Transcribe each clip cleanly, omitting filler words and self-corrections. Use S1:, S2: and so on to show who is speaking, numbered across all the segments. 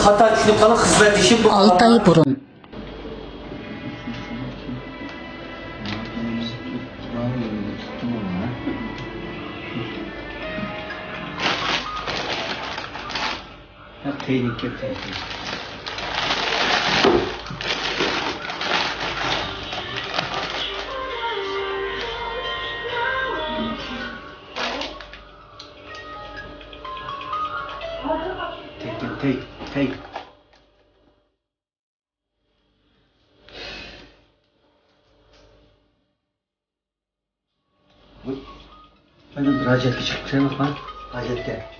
S1: Hata düşünüp kalan hizmet işim bu.
S2: 6 ay burun.
S1: Tehlike. Take. Benim Rajet'e çıkacağım bak. Rajet'e.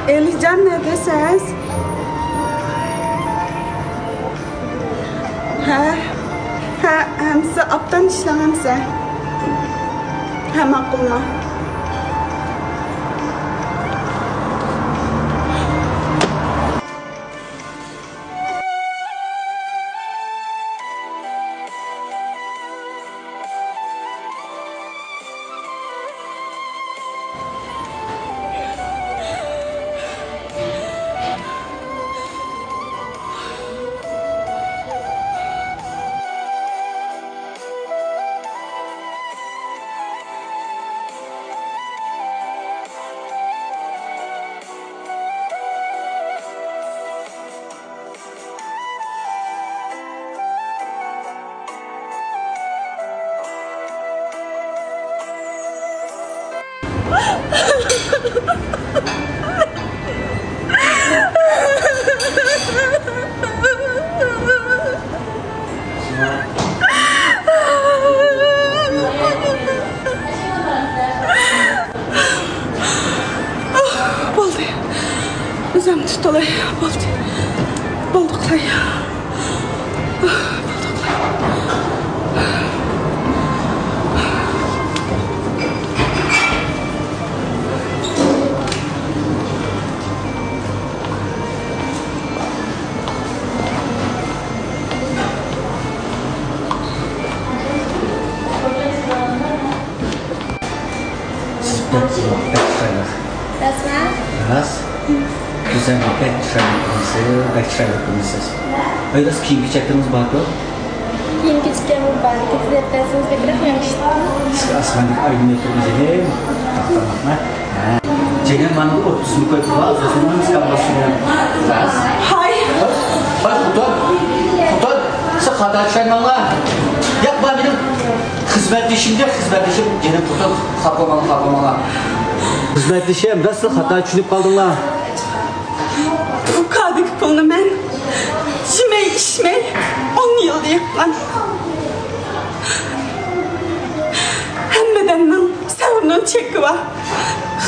S3: Elican neredesiniz? Hem size aptan işlemem size. Hem aklımla. Boldu. Özüm tutulay. Bolduqlay.
S1: Raz. Güzel bir backtrack. Öyle kim çektiniz bakı?
S4: Kim küçükken bu banka size dersiniz de bırakmamıştım.
S1: Asmanlık aydın yapılacak. Tamam. Jangan mana 30 muka itu Pak, semua sekarang sudah jelas.
S3: Hai.
S1: Pak, betul. Sekadar lah. Ya Pak benim hizmetleşim gene betul sapamala. Hizmetleşim, nasıl hata düşünüp kaldın la?
S3: Bu kadık pulunu ben içmey 10 yıl yaklan. Hemmeden'den sevunun çeki var.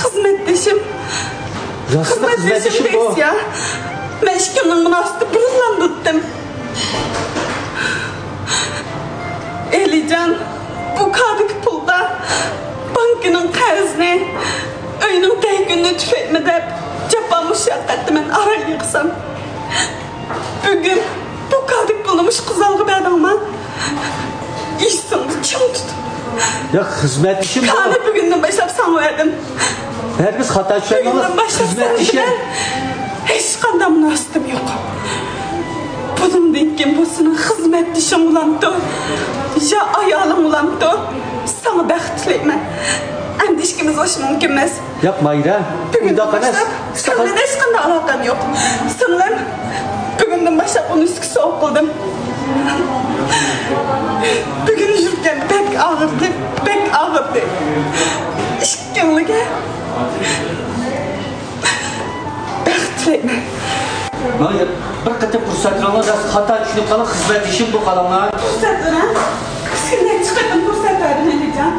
S3: Hizmetleşim.
S1: Nasıl hizmetleşim bu?
S3: Ya. Meşkunun münasını burunlandırdım. Elican, bu kadık pulda bankının qarzini, öyünün təyyününü tüketmede cəbba müşəqqətli mən ara yıqsam. Bugün bu kadık pulumuş kızalgı bir adama İhsan'ı kim tutup?
S1: Ya hizmetleşim bu.
S3: Kanı bugünden başlayıp sana verdim.
S1: Her biz hata düşürmemiz hizmetleşim.
S3: Hiç kanda münasibim yok. Bundan keyin bu senin hizmetdişin ulandı. Ya ayalın ulandı. Sana baxt tilayman. Endi ishimiz bo'lishi mumkin emas.
S1: Yo'q, Mayra.
S3: Bugundan boshlab senga hech qanday aloqam yo'q. Singlim bugundan boshlab uni ustiga sovuq qildim. Bugun yurgan bek og'irdi, bek og'irdi. Ishkimliga baxt tilayman.
S1: Mayra, bir qator fursatlarni xato tushunib qolib, xizmat ishim bu qalamlar.
S3: Fursatlar? Qisqacha chiqdim fursatlarni deyjan.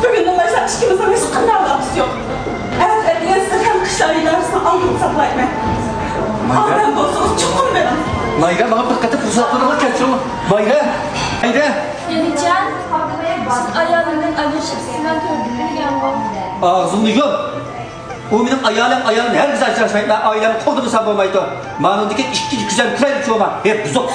S3: Bugundan boshlab ishimizga hech qanday aloqasi yo'q. Adliyasida ham qishloqlarini olib saqlayman. Odam bo'lsa chiqdim men.
S1: Mayra, bana bir qator fursatlarni keltirma. Mayra, Mayra.
S4: Yelican, siz ayolundan ajrashibsizlar bilgan bu.
S1: Ağzımni yop. O benim ayağım her güzel çalışmayı ben ailemi kodumu sabırmaydı. Manundaki işçi güzel kiraylı çoğuma hep buzuk.